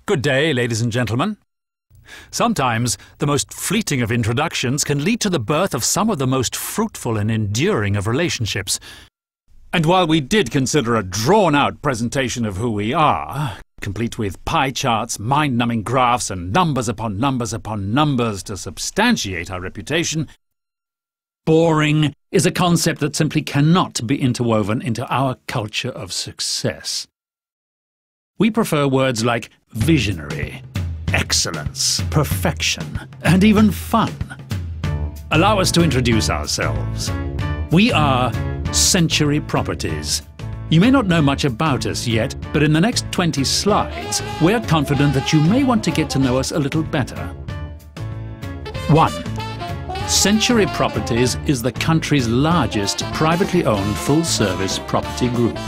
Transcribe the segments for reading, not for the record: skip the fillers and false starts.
Good day, ladies and gentlemen. Sometimes the most fleeting of introductions can lead to the birth of some of the most fruitful and enduring of relationships. And while we did consider a drawn-out presentation of who we are, complete with pie charts, mind-numbing graphs, and numbers upon numbers upon numbers to substantiate our reputation, boring is a concept that simply cannot be interwoven into our culture of success. We prefer words like visionary, excellence, perfection, and even fun. Allow us to introduce ourselves. We are Century Properties. You may not know much about us yet, but in the next 20 slides, we're confident that you may want to get to know us a little better. 1. Century Properties is the country's largest privately owned full-service property group.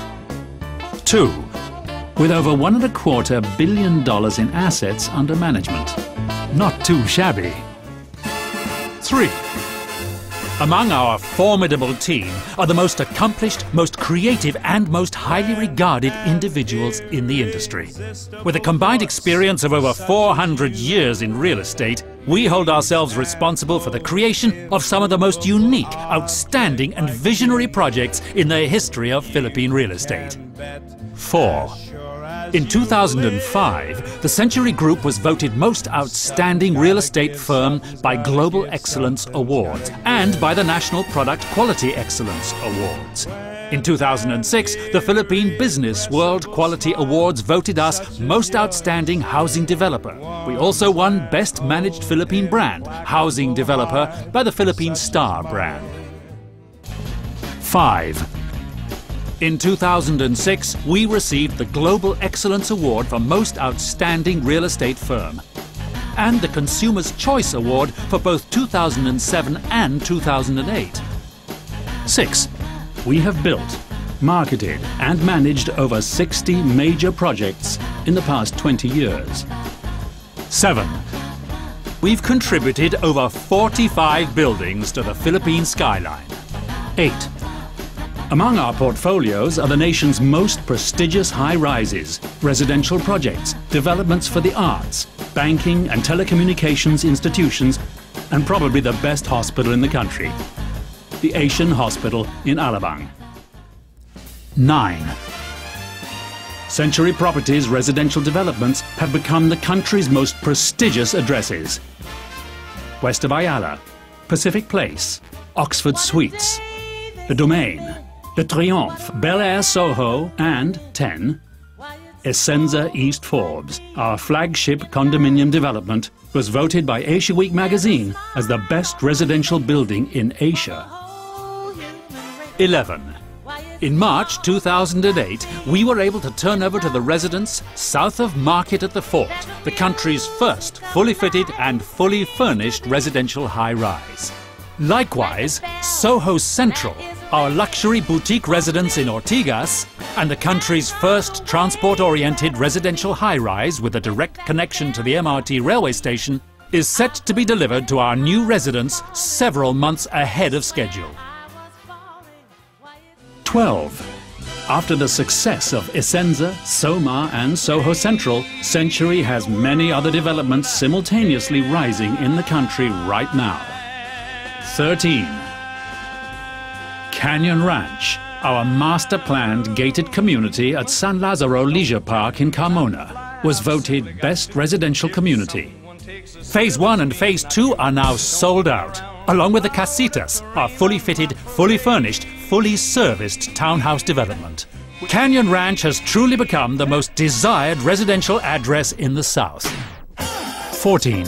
2. With over $1.25 billion in assets under management. Not too shabby. 3. Among our formidable team are the most accomplished, most creative and most highly regarded individuals in the industry. With a combined experience of over 400 years in real estate, we hold ourselves responsible for the creation of some of the most unique, outstanding and visionary projects in the history of Philippine real estate. 4. In 2005, the Century Group was voted Most Outstanding Real Estate Firm by Global Excellence Awards and by the National Product Quality Excellence Awards. In 2006, the Philippine Business World Quality Awards voted us Most Outstanding Housing Developer. We also won Best Managed Philippine Brand, Housing Developer, by the Philippine Star brand. 5. In 2006, we received the Global Excellence Award for Most Outstanding Real Estate Firm and the Consumer's Choice Award for both 2007 and 2008. 6. We have built, marketed and managed over 60 major projects in the past 20 years. 7. We've contributed over 45 buildings to the Philippine skyline. 8. Among our portfolios are the nation's most prestigious high-rises, residential projects, developments for the arts, banking and telecommunications institutions, and probably the best hospital in the country, the Asian Hospital in Alabang. 9. Century Properties residential developments have become the country's most prestigious addresses. West of Ayala, Pacific Place, Oxford Suites, The Domain, The Triumph, Bel Air Soho, and 10. Essenza East Forbes, our flagship condominium development, was voted by Asia Week magazine as the best residential building in Asia. 11. In March 2008, we were able to turn over to the residents south of Market at the Fort, the country's first fully fitted and fully furnished residential high-rise. Likewise, Soho Central, our luxury boutique residence in Ortigas, and the country's first transport-oriented residential high-rise with a direct connection to the MRT railway station, is set to be delivered to our new residents several months ahead of schedule. 12. After the success of Essenza, Soma and Soho Central, Century has many other developments simultaneously rising in the country right now. 13. Canyon Ranch, our master-planned gated community at San Lazaro Leisure Park in Carmona, was voted Best Residential Community. Phase 1 and Phase 2 are now sold out, along with the Casitas, our fully fitted, fully furnished, fully serviced townhouse development. Canyon Ranch has truly become the most desired residential address in the South. 14.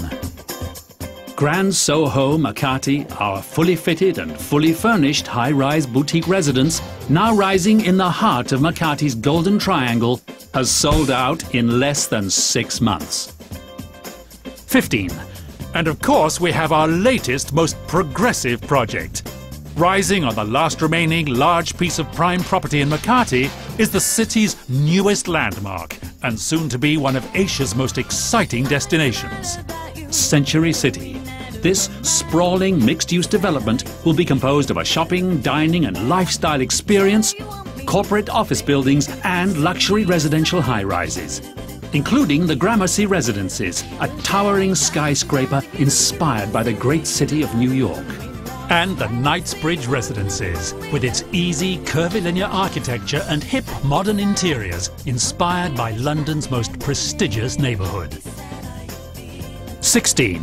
Grand Soho Makati, our fully fitted and fully furnished high-rise boutique residence, now rising in the heart of Makati's Golden Triangle, has sold out in less than 6 months. 15. And of course we have our latest, most progressive project. Rising on the last remaining large piece of prime property in Makati is the city's newest landmark and soon to be one of Asia's most exciting destinations. Century City. This sprawling mixed-use development will be composed of a shopping, dining and lifestyle experience, corporate office buildings and luxury residential high-rises. including the Gramercy Residences, a towering skyscraper inspired by the great city of New York. And the Knightsbridge Residences, with its easy, curvilinear architecture and hip, modern interiors, inspired by London's most prestigious neighbourhood. 16.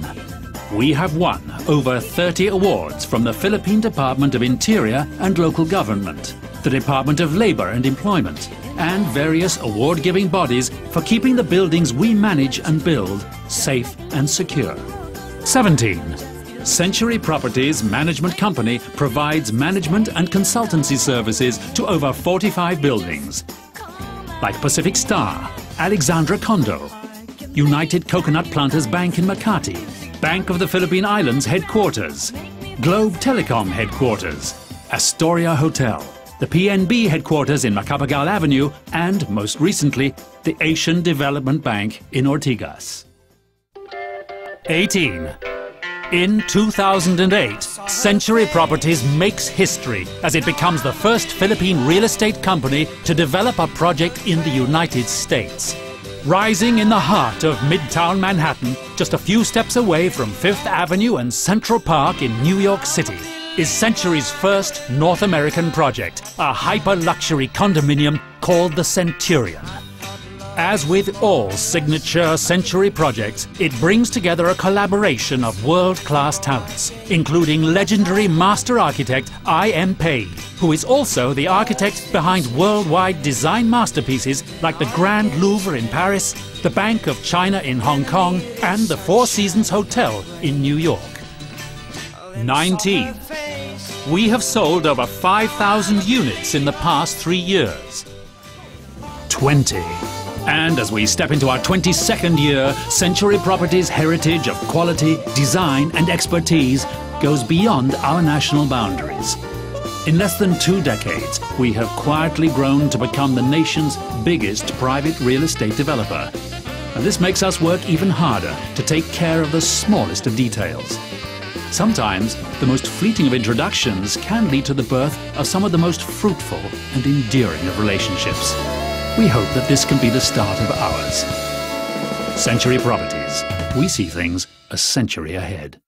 We have won over 30 awards from the Philippine Department of Interior and Local Government, the Department of Labour and Employment, and various award-giving bodies for keeping the buildings we manage and build safe and secure. 17. Century Properties Management Company provides management and consultancy services to over 45 buildings, like Pacific Star, Alexandra Condo, United Coconut Planters Bank in Makati, Bank of the Philippine Islands Headquarters, Globe Telecom Headquarters, Astoria Hotel, the PNB Headquarters in Macapagal Avenue, and most recently, the Asian Development Bank in Ortigas. 18. In 2008, Century Properties makes history as it becomes the first Philippine real estate company to develop a project in the United States. Rising in the heart of Midtown Manhattan, just a few steps away from Fifth Avenue and Central Park in New York City, is Century's first North American project, a hyper-luxury condominium called the Centurion. As with all signature Century projects, it brings together a collaboration of world-class talents, including legendary master architect I.M. Pei, who is also the architect behind worldwide design masterpieces like the Grand Louvre in Paris, the Bank of China in Hong Kong, and the Four Seasons Hotel in New York. 19. We have sold over 5,000 units in the past 3 years. 20. And as we step into our 22nd year, Century Properties' heritage of quality, design and expertise goes beyond our national boundaries. In less than 2 decades, we have quietly grown to become the nation's biggest private real estate developer. And this makes us work even harder to take care of the smallest of details. Sometimes, the most fleeting of introductions can lead to the birth of some of the most fruitful and endearing of relationships. We hope that this can be the start of ours. Century Properties. We see things a century ahead.